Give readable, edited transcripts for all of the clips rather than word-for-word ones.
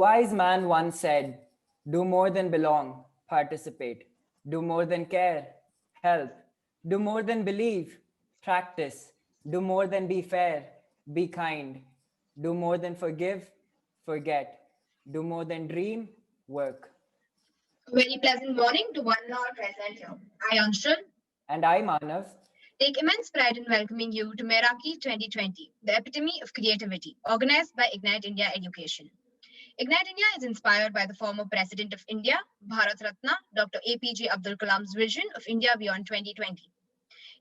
wise man once said, do more than belong, participate. Do more than care, help. Do more than believe, practice. Do more than be fair, be kind. Do more than forgive, forget. Do more than dream, work. A very pleasant morning to one and all present here. I, Anshul, And I, Manav, take immense pride in welcoming you to Meraki 2020, the Epitome of Creativity, organized by Ignite India Education. Ignite India is inspired by the former President of India, Bharat Ratna, Dr. APJ Abdul Kalam's vision of India beyond 2020.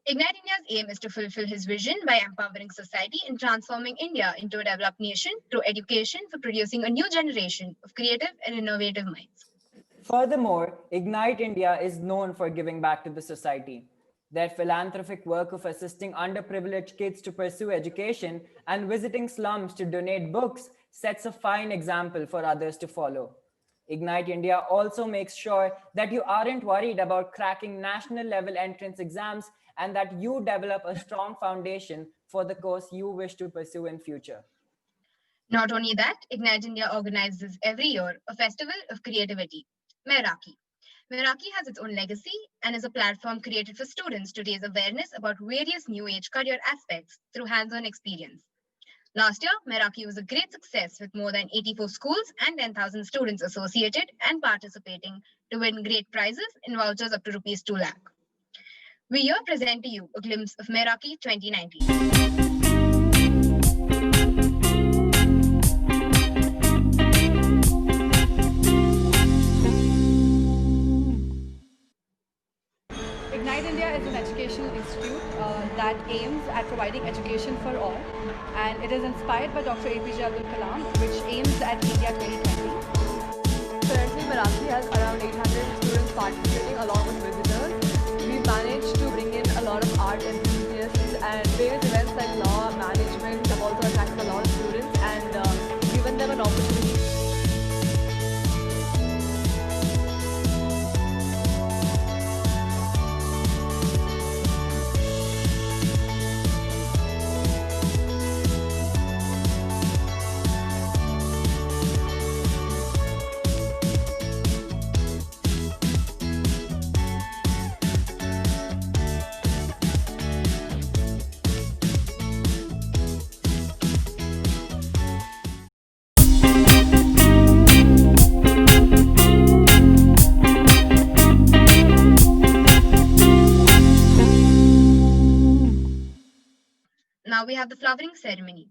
Ignite India's aim is to fulfill his vision by empowering society and transforming India into a developed nation through education for producing a new generation of creative and innovative minds. Furthermore, Ignite India is known for giving back to the society. Their philanthropic work of assisting underprivileged kids to pursue education and visiting slums to donate books sets a fine example for others to follow. Ignite India also makes sure that you aren't worried about cracking national level entrance exams and that you develop a strong foundation for the course you wish to pursue in future. Not only that, Ignite India organizes every year a festival of creativity, Meraki. Meraki has its own legacy and is a platform created for students to raise awareness about various new age career aspects through hands-on experience. Last year, Meraki was a great success with more than 84 schools and 10,000 students associated and participating to win great prizes and vouchers up to Rs 2 lakh. We here present to you a glimpse of Meraki 2019. Ignite India is an educational institute that aims at providing education for all, and it is inspired by Dr. APJ Abdul Kalam, which aims at India 2020. Currently, Meraki has around 800 students participating along with visitors. We've managed to bring in a lot of art enthusiasts, and various events like law, management have also attracted a lot of students and given them an opportunity. Now we have the flowering ceremony.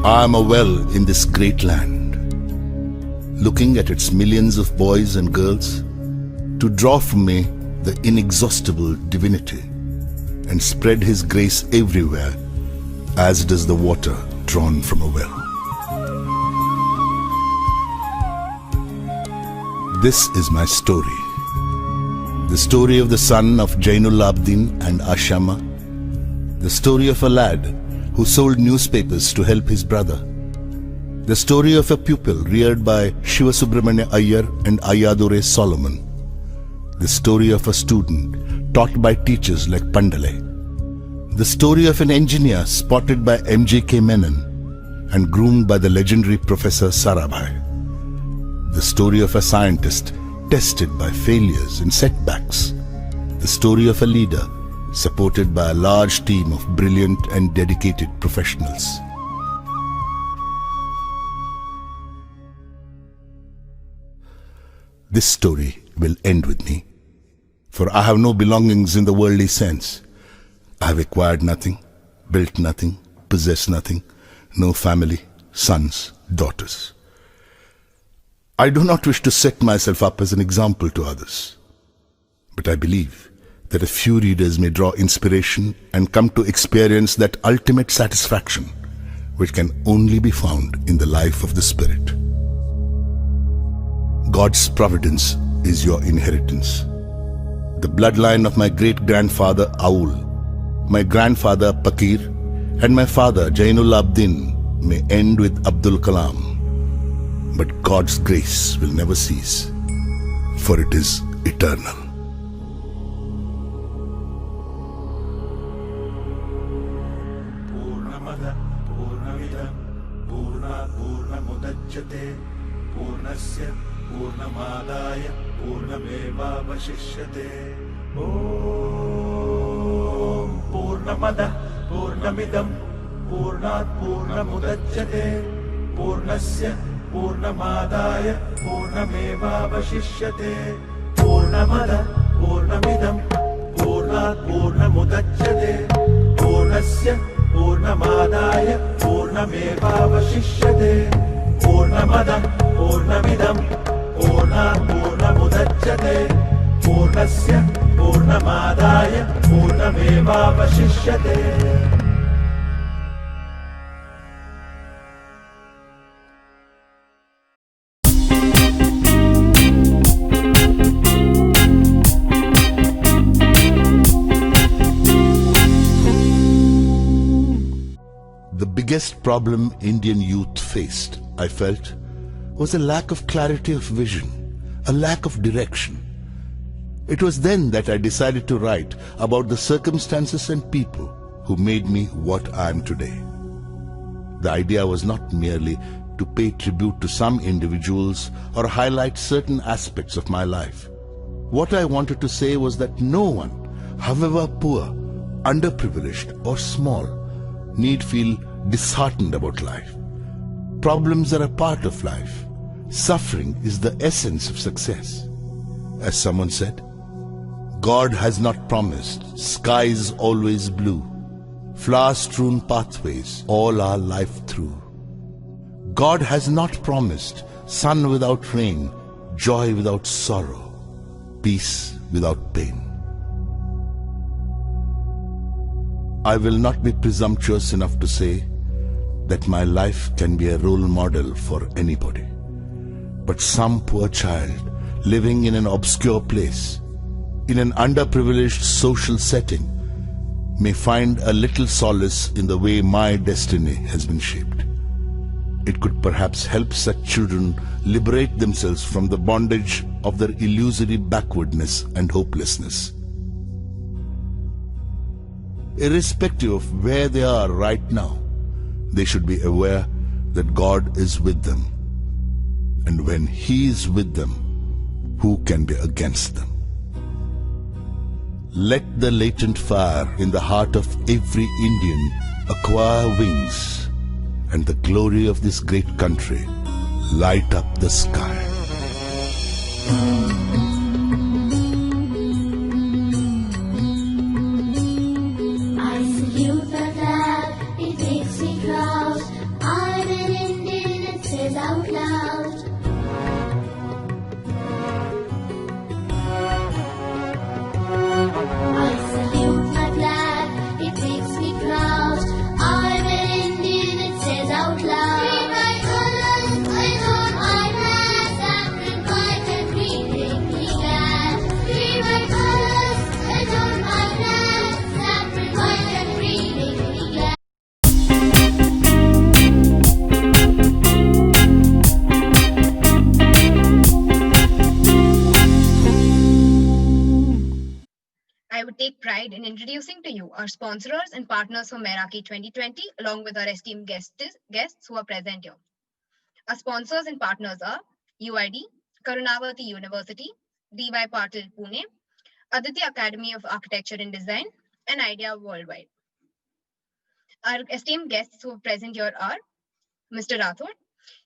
I am a well in this great land, looking at its millions of boys and girls to draw from me the inexhaustible divinity and spread His grace everywhere, as does the water drawn from a well. This is my story, the story of the son of Jainul Abdin and Ashama, the story of a lad who sold newspapers to help his brother, the story of a pupil reared by Shiva Subramanya Iyer and Ayadore Solomon, the story of a student taught by teachers like Pandale, the story of an engineer spotted by M.J.K. Menon and groomed by the legendary Professor Sarabhai, the story of a scientist tested by failures and setbacks, the story of a leader supported by a large team of brilliant and dedicated professionals. This story will end with me, for I have no belongings in the worldly sense. I have acquired nothing, built nothing, possessed nothing, no family, sons, daughters. I do not wish to set myself up as an example to others, but I believe that a few readers may draw inspiration and come to experience that ultimate satisfaction which can only be found in the life of the Spirit. God's providence is your inheritance. The bloodline of my great-grandfather Aul, my grandfather Pakir, and my father Jainul Abdin may end with Abdul Kalam, but God's grace will never cease, for it is eternal. Purnamada Purnamidam Purnamudachyate Purnasya Purnamadaya Purnamevavashishyate. Om Purnamada Purnamidam Purnamudachyate Purnasya Purnamadaya Purnamevavashishyate. Purnamada Purnamidam Purnamudachyate Purnasya Purnamadaya Purnamevavashishyate. Purnamada Purnamidam Purnamudachyate Purnasya Purnamadaya Purnamevavashishyate. The biggest problem Indian youth faced, I felt, was a lack of clarity of vision, a lack of direction. It was then that I decided to write about the circumstances and people who made me what I am today. The idea was not merely to pay tribute to some individuals or highlight certain aspects of my life. What I wanted to say was that no one, however poor, underprivileged or small, need feel disheartened about life. Problems are a part of life. Suffering is the essence of success. As someone said, God has not promised skies always blue, flower-strewn pathways all our life through. God has not promised sun without rain, joy without sorrow, peace without pain. I will not be presumptuous enough to say that my life can be a role model for anybody. But some poor child living in an obscure place, in an underprivileged social setting, may find a little solace in the way my destiny has been shaped. It could perhaps help such children liberate themselves from the bondage of their illusory backwardness and hopelessness. Irrespective of where they are right now, they should be aware that God is with them. And when He is with them, who can be against them? Let the latent fire in the heart of every Indian acquire wings, and the glory of this great country light up the sky. I salute the flag, it makes me proud. I'm an Indian, it says out loud. I salute my flag, it makes me proud. I'm an Indian, it says out loud. Green, white colors, I on my flag, saffron, white and green make me glad. Green, white colors, I on my flag, saffron, white and green make me glad. I would take pride in introducing to you our sponsors and partners for Meraki 2020, along with our esteemed guests who are present here. Our sponsors and partners are UID, Karunavati University, DY Patil Pune, Aditya Academy of Architecture and Design, and Idea Worldwide. Our esteemed guests who are present here are Mr. Rathod.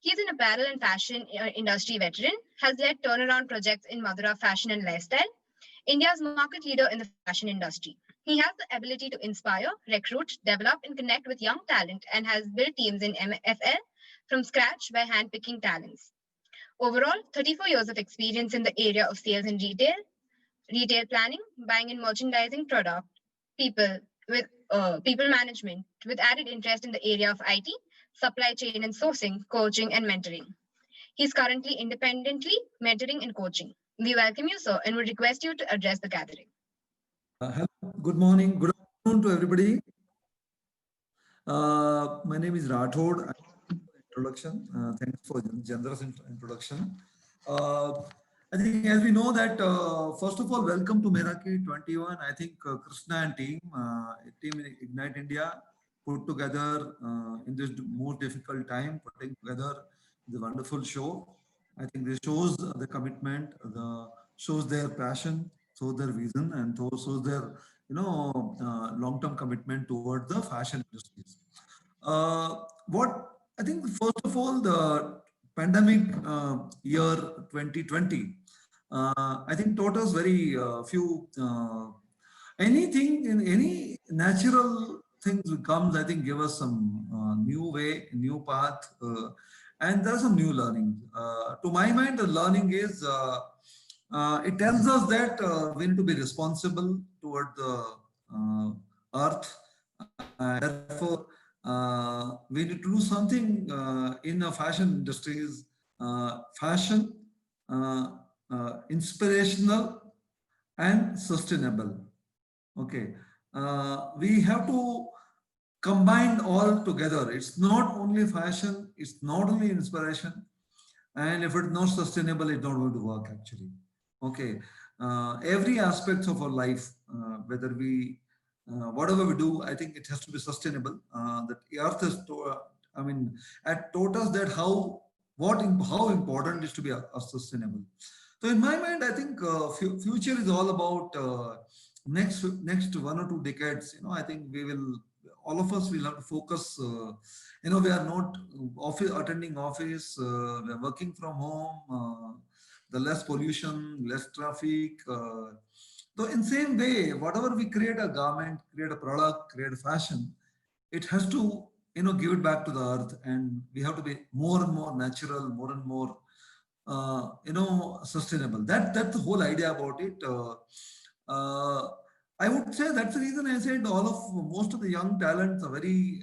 He is an apparel and fashion industry veteran, has led turnaround projects in Madura fashion and lifestyle, India's market leader in the fashion industry. He has the ability to inspire, recruit, develop, and connect with young talent and has built teams in MFL from scratch by handpicking talents. Overall, 34 years of experience in the area of sales and retail planning, buying and merchandising product, people management, with added interest in the area of IT, supply chain and sourcing, coaching, and mentoring. He is currently independently mentoring and coaching. We welcome you, sir, and would request you to address the gathering. Hello, good morning, good afternoon to everybody. My name is Rathod. Introduction. Thanks for generous introduction. I think as we know that, first of all, welcome to Meraki 21. I think Krishna and team Ignite India put together in this most difficult time, putting together the wonderful show. I think this shows the commitment, shows their passion, shows their vision, and shows their long-term commitment toward the fashion industries. What I think, first of all, the pandemic year 2020, I think taught us very few. Anything in any natural things comes, I think, give us some new way, new path, and there's some new learning. To my mind, the learning is it tells us that we need to be responsible toward the earth. Therefore, we need to do something in the fashion industries, fashion, inspirational and sustainable. Okay, we have to combine all together. It's not only fashion, it's not only inspiration, and if it's not sustainable, it's not going to work actually. Okay, every aspect of our life, whether we whatever we do, I think it has to be sustainable. That earth is, taught us that how important is to be sustainable. So in my mind, I think future is all about next 1 or 2 decades. I think all of us will have to focus. We are not attending office. We are working from home. The less pollution, less traffic. So in same way, whatever we create a garment, create a product, create a fashion, it has to give it back to the earth, and we have to be more and more natural, more and more sustainable. That's the whole idea about it. I would say that's the reason I said most of the young talents are very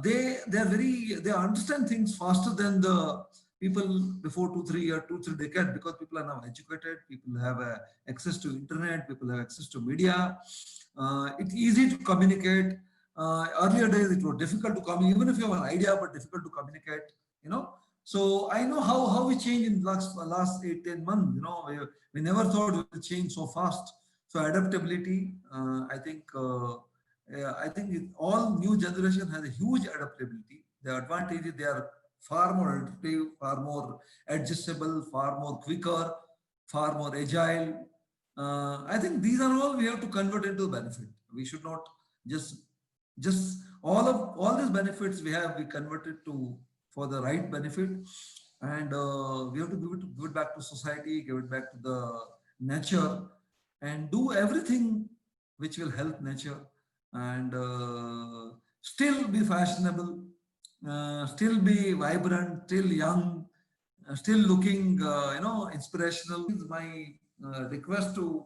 they understand things faster than the people before 2-3 decades, because people are now educated, people have access to internet, people have access to media. It's easy to communicate. Earlier days it was difficult to communicate, even if you have an idea, but difficult to communicate. So I know how we changed in last 8-10 months. We never thought we would change so fast. So adaptability, I think all new generation has a huge adaptability. The advantage is they are far more adaptive, far more adjustable, far more quicker, far more agile. I think these are all we have to convert into benefit. We should not just all these benefits we converted to for the right benefit, and we have to give it back to society, give it back to the nature, and do everything which will help nature, and still be fashionable, still be vibrant, still young, still looking, inspirational. My request to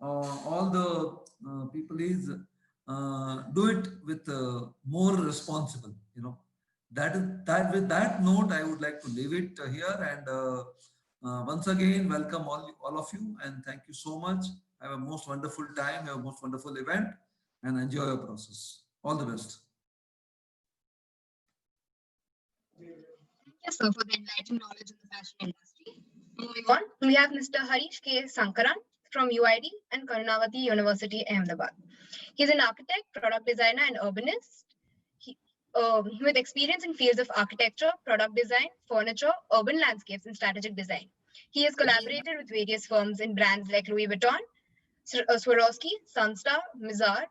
all the people is do it with more responsible. With that note, I would like to leave it here, and once again welcome all of you, and thank you so much. Have a most wonderful time, have a most wonderful event, and enjoy your process. All the best. Yes, sir, for the enlightened knowledge in the fashion industry. Moving on, we have Mr. Harish K. Sankaran from UID and Karnataka University, Ahmedabad. He's an architect, product designer, and urbanist. With experience in fields of architecture, product design, furniture, urban landscapes, and strategic design. He has collaborated with various firms in brands like Louis Vuitton, Swarovski, Sunstar, Mizar,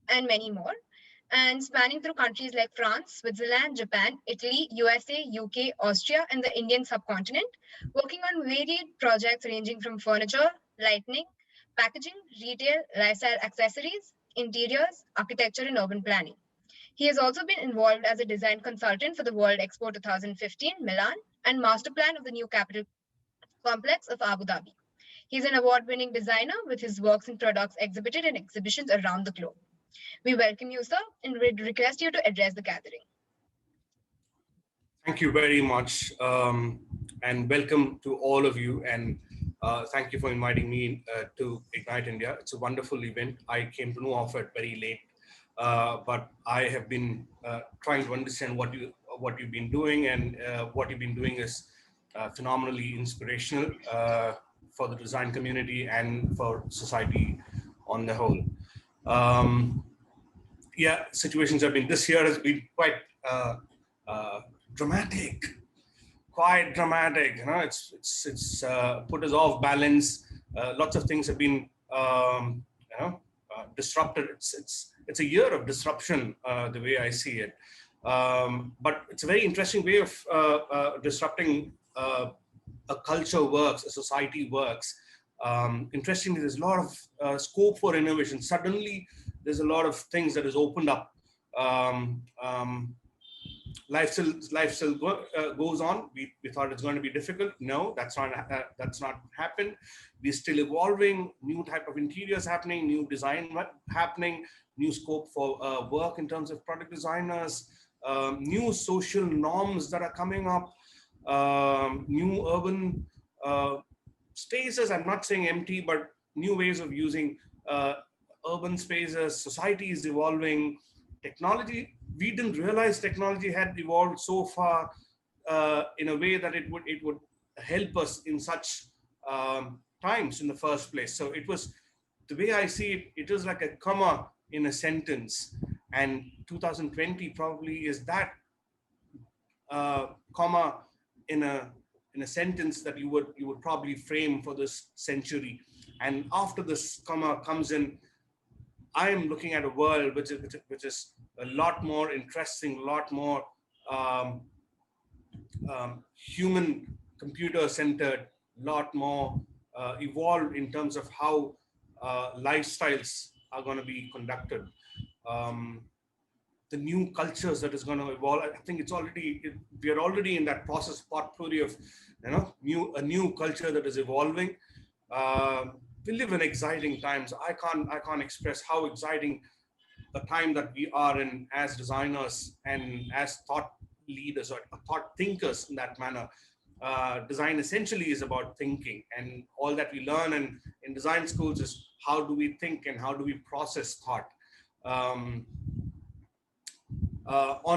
and many more, and spanning through countries like France, Switzerland, Japan, Italy, USA, UK, Austria, and the Indian subcontinent, working on varied projects ranging from furniture, lighting, packaging, retail, lifestyle accessories, interiors, architecture, and urban planning. He has also been involved as a design consultant for the World Expo 2015, Milan, and master plan of the new capital complex of Abu Dhabi. He is an award-winning designer with his works and products exhibited in exhibitions around the globe. We welcome you, sir, and would request you to address the gathering. Thank you very much, and welcome to all of you. And thank you for inviting me to Ignite India. It's a wonderful event. I came to know of it very late, but I have been trying to understand what you've been doing, and what you've been doing is phenomenally inspirational for the design community and for society on the whole. Yeah, situations have been, this year has been quite dramatic, quite dramatic. You know, it's put us off balance. Lots of things have been disrupted. It's a year of disruption, the way I see it. But it's a very interesting way of disrupting a culture works, a society works. Interestingly, there's a lot of scope for innovation. Suddenly, there's a lot of things that is opened up. Life still goes on. We thought it's going to be difficult. No, that's not happened. We're still evolving. New type of interiors happening. New design happening. New scope for work in terms of product designers. New social norms that are coming up. New urban spaces. I'm not saying empty, but new ways of using urban spaces. Society is evolving. Technology, we didn't realize technology had evolved so far in a way that it would help us in such times in the first place. So it was, the way I see it, it was like a comma in a sentence, and 2020 probably is that comma in a sentence that you would probably frame for this century. And after this comma comes in, I am looking at a world which is a lot more interesting, a lot more human computer centered, a lot more evolved in terms of how lifestyles are going to be conducted. The new cultures that is going to evolve. I think we are already in that process, potpourri of, a new culture that is evolving. We live in exciting times. I can't express how exciting the time that we are in as designers and as thought leaders or thought thinkers in that manner. Design essentially is about thinking, and all that we learn in design schools is how do we think and how do we process thought. On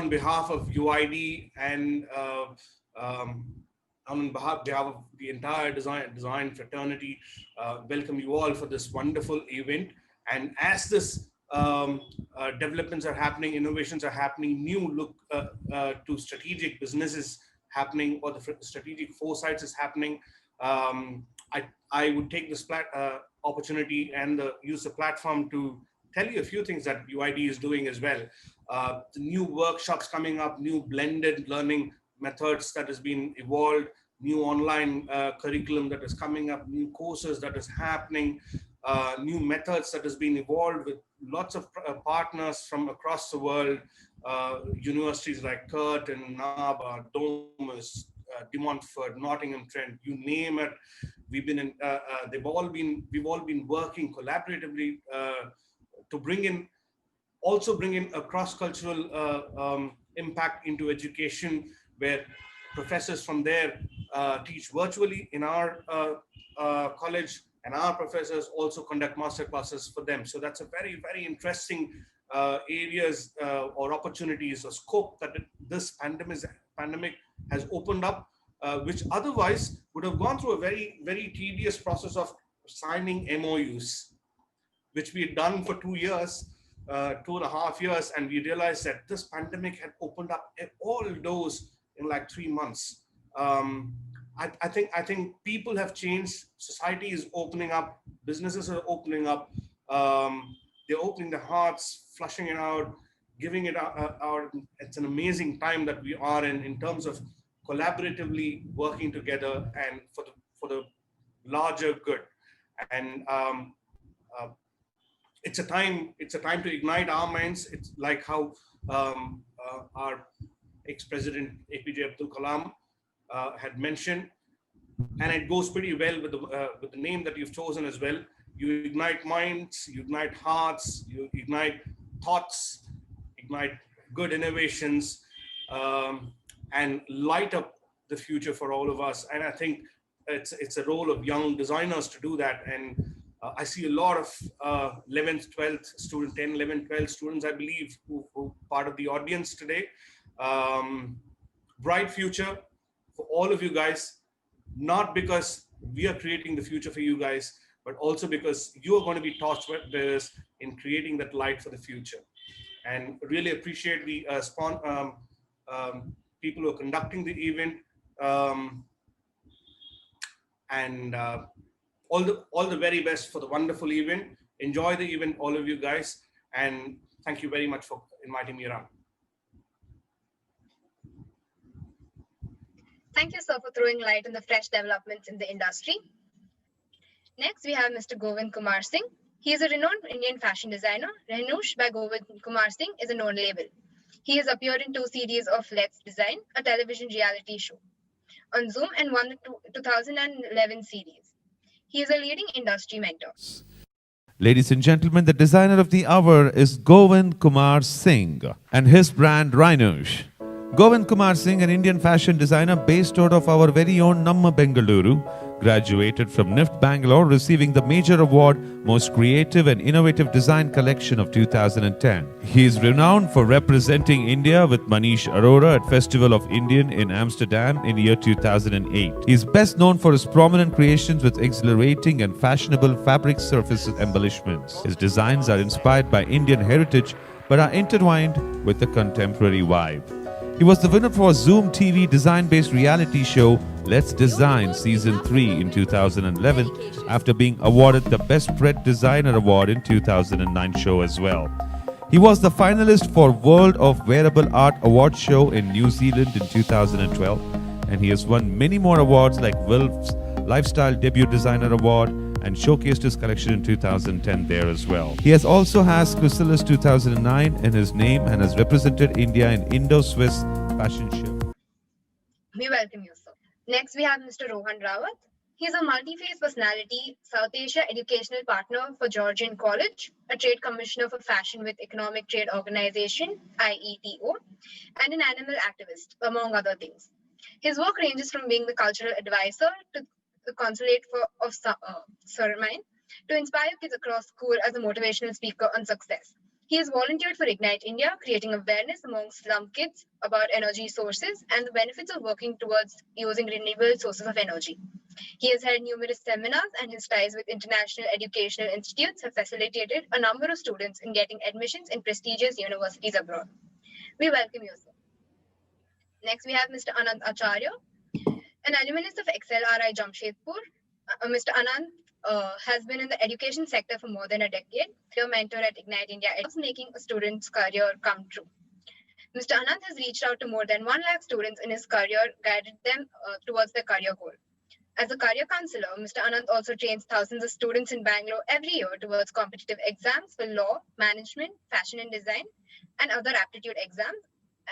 behalf of UID and on behalf of the entire design fraternity, welcome you all for this wonderful event. And as this developments are happening, innovations are happening, new look to strategic businesses happening, or the strategic foresights is happening, I would take this opportunity and use the platform to tell you a few things that UID is doing as well. The new workshops coming up, new blended learning methods that has been evolved, new online curriculum that is coming up, new courses that is happening, new methods that has been evolved with lots of partners from across the world, universities like Kurt and NABA, Domus, De Montfort, Nottingham Trent, you name it. We've been we've all been working collaboratively to bring in a cross-cultural impact into education, where professors from there teach virtually in our college, and our professors also conduct master classes for them. So that's a very, very interesting areas or opportunities or scope that this pandemic has opened up, which otherwise would have gone through a very, very tedious process of signing MOUs, which we had done for 2 years, 2.5 years, and we realized that this pandemic had opened up all doors in like 3 months. I think people have changed. Society is opening up. Businesses are opening up. They're opening their hearts, flushing it out, giving it out. It's an amazing time that we are in terms of collaboratively working together and for the larger good. And it's a time to ignite our minds. It's like how our ex-president APJ Abdul Kalam had mentioned, and it goes pretty well with the name that you've chosen as well. You ignite minds, you ignite hearts, you ignite thoughts, ignite good innovations. and light up the future for all of us. And I think it's a role of young designers to do that. And I see a lot of 11th, 12th students, 10, 11, 12 students, I believe, who part of the audience today. Bright future for all of you guys, not because we are creating the future for you guys, but also because you are going to be torchbearers in creating that light for the future. And really appreciate the people who are conducting the event, and all the very best for the wonderful event. Enjoy the event, all of you guys, and thank you very much for inviting me around. Thank you, sir, for throwing light on the fresh developments in the industry. Next, we have Mr. Govind Kumar Singh. He is a renowned Indian fashion designer. Renush by Govind Kumar Singh is a known label. He has appeared in 2 series of Let's Design, a television reality show, on Zoom, and won the 2011 series. He is a leading industry mentor. Ladies and gentlemen, the designer of the hour is Govind Kumar Singh and his brand Rhinush. Govind Kumar Singh, an Indian fashion designer based out of our very own Namma Bengaluru, graduated from NIFT Bangalore, receiving the major award Most Creative and Innovative Design Collection of 2010. He is renowned for representing India with Manish Arora at Festival of Indian in Amsterdam in year 2008. He is best known for his prominent creations with exhilarating and fashionable fabric surface embellishments. His designs are inspired by Indian heritage but are intertwined with the contemporary vibe. He was the winner for a Zoom TV design-based reality show Let's Design Season 3 in 2011 after being awarded the Best Spread Designer Award in 2009 show as well. He was the finalist for World of Wearable Art Award Show in New Zealand in 2012, and he has won many more awards like Wilf's Lifestyle Debut Designer Award and showcased his collection in 2010 there as well. He has also has Chrysalis 2009 in his name and has represented India in Indo-Swiss Fashion Show. We welcome you, sir. Next, we have Mr. Rohan Rawat. He is a multi-phase personality, South Asia Educational Partner for Georgian College, a Trade Commissioner for Fashion with Economic Trade Organization, IETO, and an animal activist, among other things. His work ranges from being the cultural advisor to the consulate of Surmine to inspire kids across school as a motivational speaker on success. He has volunteered for Ignite India, creating awareness among slum kids about energy sources and the benefits of working towards using renewable sources of energy. He has held numerous seminars, and his ties with international educational institutes have facilitated a number of students in getting admissions in prestigious universities abroad. We welcome you, sir. Next, we have Mr. Anand Acharya, an alumnus of XLRI Jamshedpur. Mr. Anand has been in the education sector for more than a decade. He is a mentor at Ignite India. It is making a student's career come true. Mr. Anand has reached out to more than 1 lakh students in his career, guided them towards their career goal. As a career counselor, Mr. Anand also trains thousands of students in Bangalore every year towards competitive exams for law, management, fashion and design, and other aptitude exams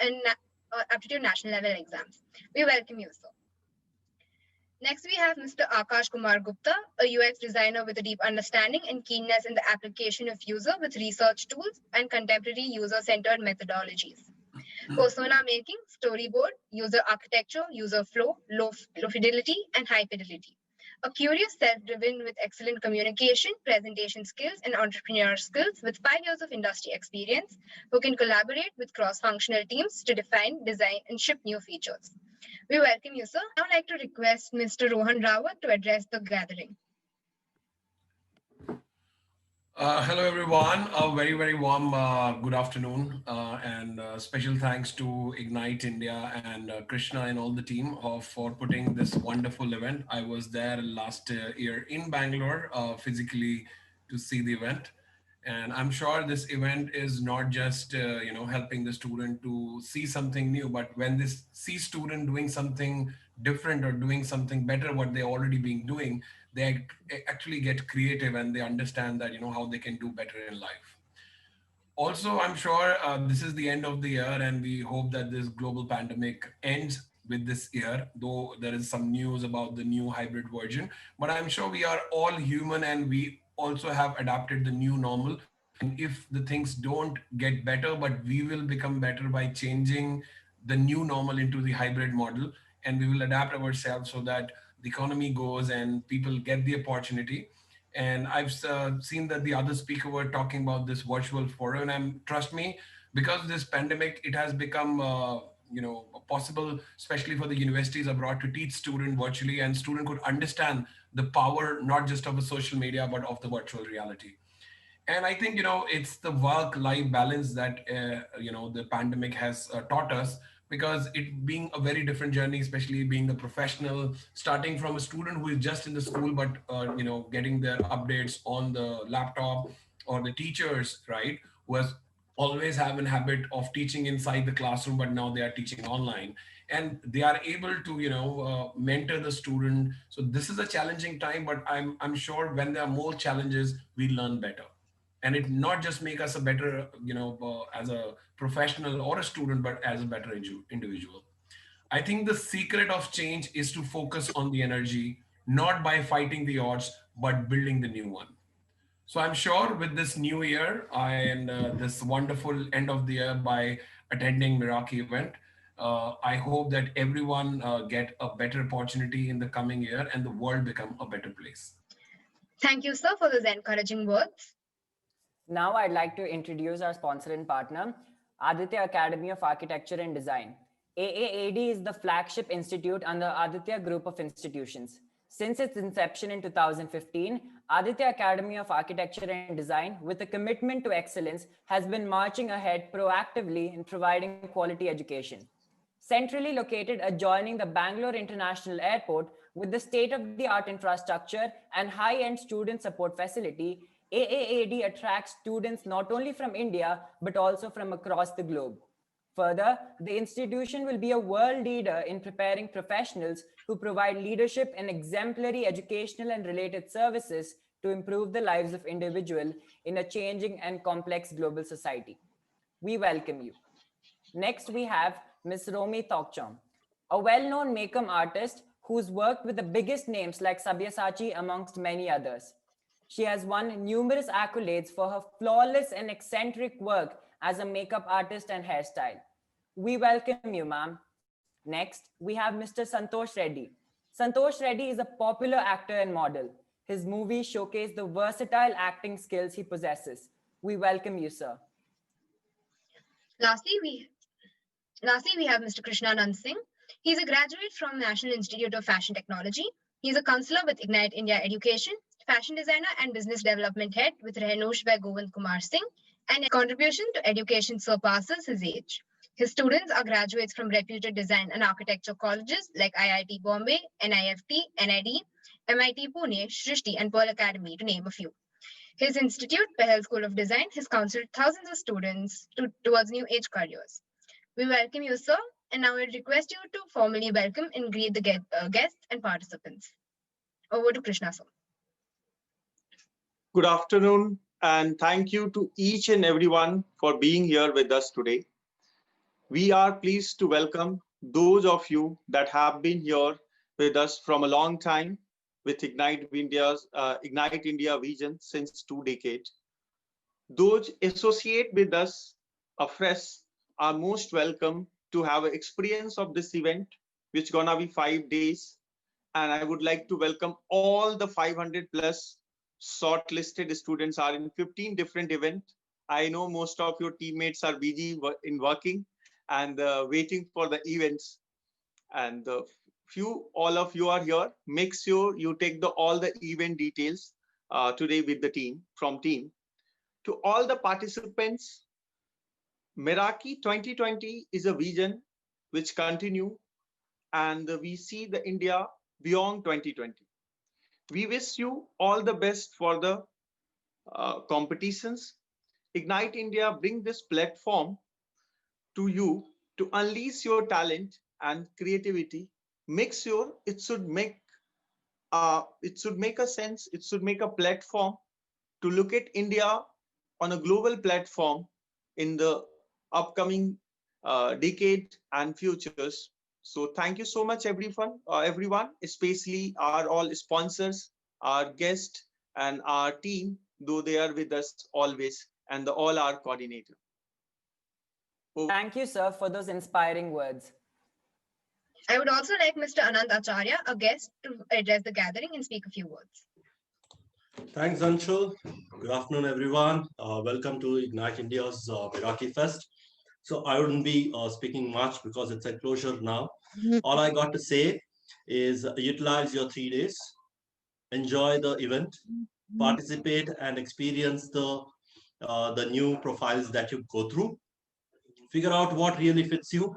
and aptitude national level exams. We welcome you, sir. Next, we have Mr. Akash Kumar Gupta, a UX designer with a deep understanding and keenness in the application of user with research tools and contemporary user-centered methodologies. Persona making, storyboard, user architecture, user flow, low fidelity, and high fidelity. A curious, self-driven with excellent communication, presentation skills, and entrepreneur skills with 5 years of industry experience, who can collaborate with cross-functional teams to define, design, and ship new features. We welcome you, sir. I would like to request Mr. Rohan Rawat to address the gathering. Hello, everyone. A very, very warm good afternoon, and special thanks to Ignite India and Krishna and all the team for putting this wonderful event. I was there last year in Bangalore physically to see the event. And I'm sure this event is not just, helping the student to see something new, but when they see student doing something different or doing something better, what they already been doing, they actually get creative and they understand that, how they can do better in life. Also, I'm sure this is the end of the year and we hope that this global pandemic ends with this year, though there is some news about the new hybrid version, but I'm sure we are all human and we also have adapted the new normal. And if the things don't get better, but we will become better by changing the new normal into the hybrid model, and we will adapt ourselves so that the economy goes and people get the opportunity. And I've seen that the other speaker were talking about this virtual forum, and trust me, because of this pandemic, it has become possible, especially for the universities abroad, to teach student virtually, and student could understand the power not just of a social media but of the virtual reality. And I think it's the work life balance that the pandemic has taught us, because it being a very different journey, especially being a professional, starting from a student who is just in the school, but getting their updates on the laptop, or the teachers, right, who has always have an habit of teaching inside the classroom, but now they are teaching online, and they are able to mentor the student. So this is a challenging time, but I'm sure when there are more challenges, we learn better, and it not just make us a better as a professional or a student, but as a better individual. I think the secret of change is to focus on the energy, not by fighting the odds, but building the new one. So I'm sure with this new year and this wonderful end of the year by attending Meraki event, I hope that everyone get a better opportunity in the coming year and the world become a better place. Thank you, sir, for those encouraging words. Now I'd like to introduce our sponsor and partner, Aditya Academy of Architecture and Design. AAAD is the flagship institute under Aditya Group of Institutions. Since its inception in 2015, Aditya Academy of Architecture and Design, with a commitment to excellence, has been marching ahead proactively in providing quality education. Centrally located adjoining the Bangalore International Airport, with the state-of-the-art infrastructure and high-end student support facility, AAAD attracts students not only from India, but also from across the globe. Further, the institution will be a world leader in preparing professionals who provide leadership and exemplary educational and related services to improve the lives of individuals in a changing and complex global society. We welcome you. Next, we have Ms. Romi Tokchom, a well-known makeup artist who's worked with the biggest names like Sabyasachi amongst many others. She has won numerous accolades for her flawless and eccentric work as a makeup artist and hairstyle. We welcome you, ma'am. Next, we have Mr. Santosh Reddy. Santosh Reddy is a popular actor and model. His movies showcase the versatile acting skills he possesses. We welcome you, sir. Lastly, we have Mr. Krishnanand Singh. He's a graduate from National Institute of Fashion Technology. He's a counselor with Ignite India Education, fashion designer and business development head with Rehnush by Govind Kumar Singh, and his contribution to education surpasses his age. His students are graduates from reputed design and architecture colleges like IIT Bombay, NIFT, NID, MIT Pune, Srishti, and Pearl Academy, to name a few. His institute, Pahel School of Design, has counseled thousands of students towards new age careers. We welcome you, sir, and now I request you to formally welcome and greet the guests and participants. Over to Krishna, sir. Good afternoon, and thank you to each and everyone for being here with us today. We are pleased to welcome those of you that have been here with us from a long time with Ignite India vision since 2 decades. Those associate with us afresh are most welcome to have an experience of this event, which gonna be 5 days. And I would like to welcome all the 500 plus shortlisted students are in 15 different events. I know most of your teammates are busy in working and waiting for the events. And all of you are here. Make sure you take all the event details today with the team, from team. To all the participants, Meraki 2020 is a vision which continue, and we see the India beyond 2020. We wish you all the best for the competitions. Ignite India bring this platform to you to unleash your talent and creativity. Make sure it should make a sense. It should make a platform to look at India on a global platform in the upcoming decade and futures. So thank you so much, everyone, especially our all sponsors, our guests, and our team, though they are with us always, and all our coordinator. Thank you, sir, for those inspiring words. I would also like Mr. Anand Acharya, a guest, to address the gathering and speak a few words. Thanks, Anshul. Good afternoon, everyone. Welcome to Ignite India's Meraki Fest. So I wouldn't be speaking much because it's a closure now. All I got to say is utilize your 3 days, enjoy the event, participate and experience the new profiles that you go through. Figure out what really fits you,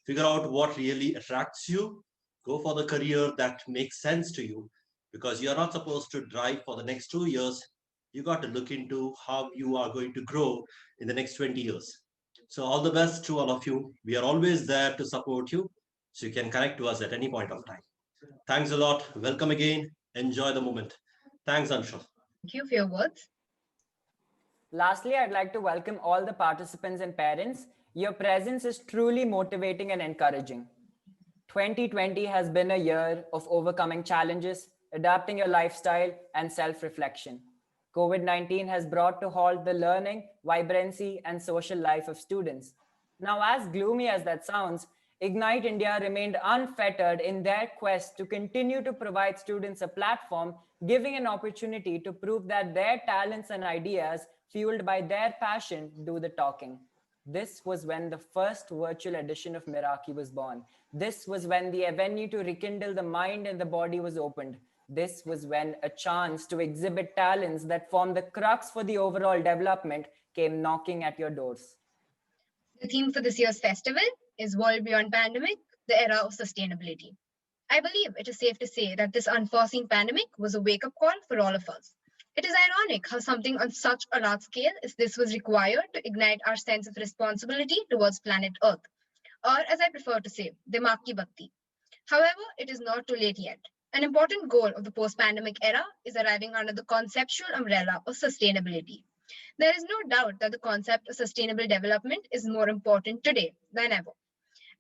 figure out what really attracts you, go for the career that makes sense to you, because you're not supposed to drive for the next 2 years. You got to look into how you are going to grow in the next 20 years. So all the best to all of you. We are always there to support you, so you can connect to us at any point of time. Thanks a lot. Welcome again. Enjoy the moment. Thanks, Anshul. Thank you for your words. Lastly, I'd like to welcome all the participants and parents. Your presence is truly motivating and encouraging. 2020 has been a year of overcoming challenges, adapting your lifestyle, and self-reflection. COVID-19 has brought to halt the learning, vibrancy, and social life of students. Now, as gloomy as that sounds, Ignite India remained unfettered in their quest to continue to provide students a platform, giving an opportunity to prove that their talents and ideas, fueled by their passion, do the talking. This was when the first virtual edition of Meraki was born. This was when the avenue to rekindle the mind and the body was opened. This was when a chance to exhibit talents that form the crux for the overall development came knocking at your doors. The theme for this year's festival is World Beyond Pandemic, the Era of Sustainability. I believe it is safe to say that this unforeseen pandemic was a wake-up call for all of us. It is ironic how something on such a large scale as this was required to ignite our sense of responsibility towards planet Earth, or as I prefer to say, Dimag ki Bhakti. However, it is not too late yet. An important goal of the post-pandemic era is arriving under the conceptual umbrella of sustainability. There is no doubt that the concept of sustainable development is more important today than ever,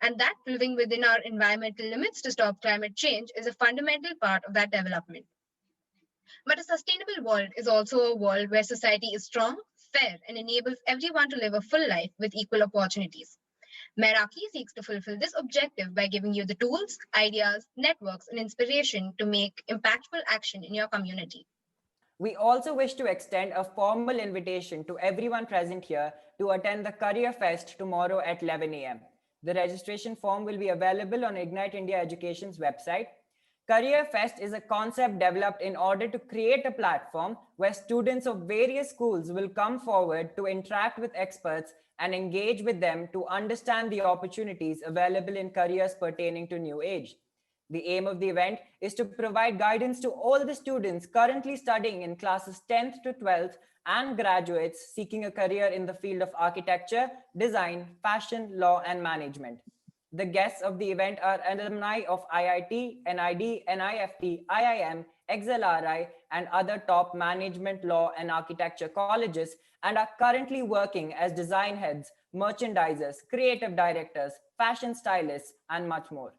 and that living within our environmental limits to stop climate change is a fundamental part of that development. But a sustainable world is also a world where society is strong, fair, and enables everyone to live a full life with equal opportunities. Meraki seeks to fulfill this objective by giving you the tools, ideas, networks, and inspiration to make impactful action in your community. We also wish to extend a formal invitation to everyone present here to attend the Career Fest tomorrow at 11 a.m. The registration form will be available on Ignite India Education's website. Career Fest is a concept developed in order to create a platform where students of various schools will come forward to interact with experts and engage with them to understand the opportunities available in careers pertaining to new age. The aim of the event is to provide guidance to all the students currently studying in classes 10th to 12th and graduates seeking a career in the field of architecture, design, fashion, law, and management. The guests of the event are alumni of IIT, NID, NIFT, IIM, XLRI, and other top management, law, and architecture colleges, and are currently working as design heads, merchandisers, creative directors, fashion stylists, and much more.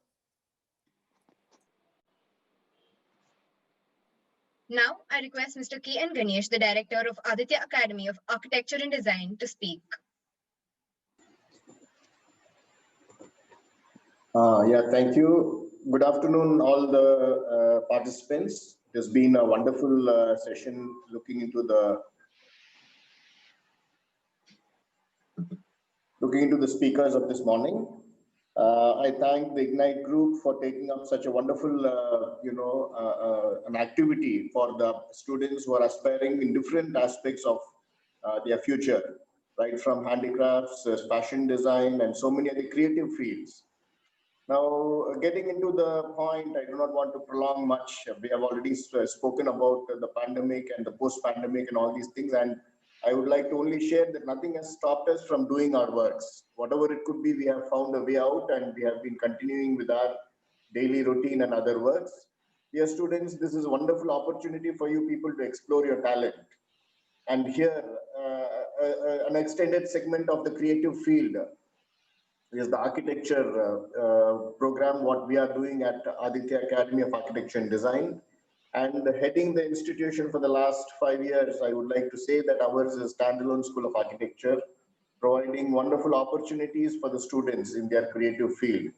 Now, I request Mr. K.N. Ganesh, the director of Aditya Academy of Architecture and Design, to speak. Thank you. Good afternoon, all the participants. It has been a wonderful session looking into the speakers of this morning. I thank the Ignite group for taking up such a wonderful, an activity for the students who are aspiring in different aspects of their future, right from handicrafts, fashion design, and so many other creative fields. Now, getting into the point, I do not want to prolong much. We have already spoken about the pandemic and the post-pandemic and all these things. And I would like to only share that nothing has stopped us from doing our works. Whatever it could be, we have found a way out and we have been continuing with our daily routine and other works. Dear students, this is a wonderful opportunity for you people to explore your talent. And here, an extended segment of the creative field is the architecture program, what we are doing at Aditya Academy of Architecture and Design. And heading the institution for the last 5 years, I would like to say that ours is a standalone school of architecture, providing wonderful opportunities for the students in their creative field.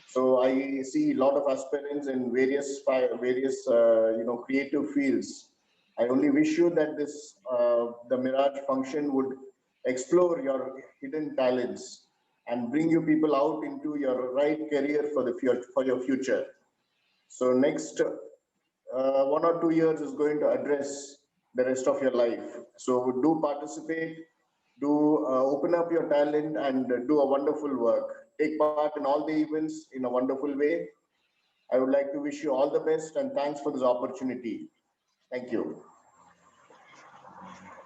So I see a lot of aspirants in various creative fields. I only wish you that the Mirage function would explore your hidden talents and bring you people out into your right career for your future. So next 1 or 2 years is going to address the rest of your life. So do participate, do open up your talent and do a wonderful work. Take part in all the events in a wonderful way. I would like to wish you all the best and thanks for this opportunity. Thank you.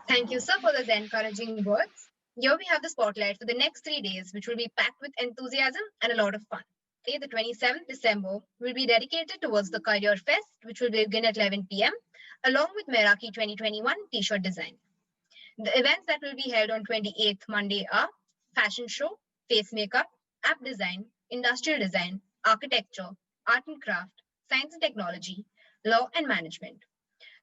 Thank you, sir, for those encouraging words. Here we have the spotlight for the next 3 days, which will be packed with enthusiasm and a lot of fun. The 27th December will be dedicated towards the Career Fest, which will begin at 11 p.m. along with Meraki 2021 t-shirt design. The events that will be held on 28th Monday are fashion show, face makeup, app design, industrial design, architecture, art and craft, science and technology, law and management.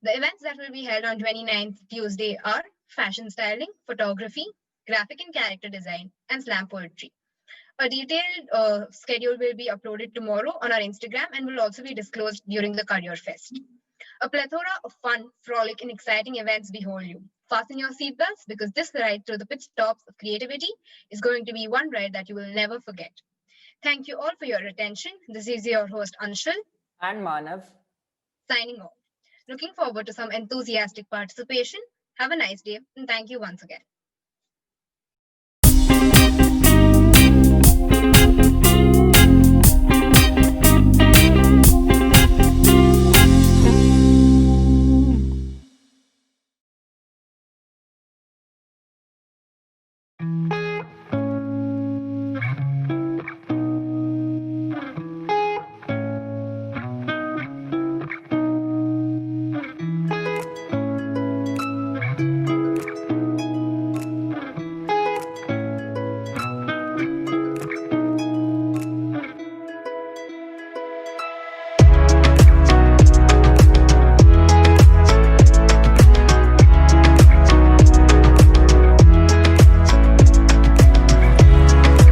The events that will be held on 29th Tuesday are fashion styling, photography, graphic and character design, and slam poetry. A detailed schedule will be uploaded tomorrow on our Instagram and will also be disclosed during the Career Fest. A plethora of fun, frolic, and exciting events behold you. Fasten your seatbelts because this ride through the pit stops of creativity is going to be one ride that you will never forget. Thank you all for your attention. This is your host Anshul and Manav signing off. Looking forward to some enthusiastic participation. Have a nice day and thank you once again.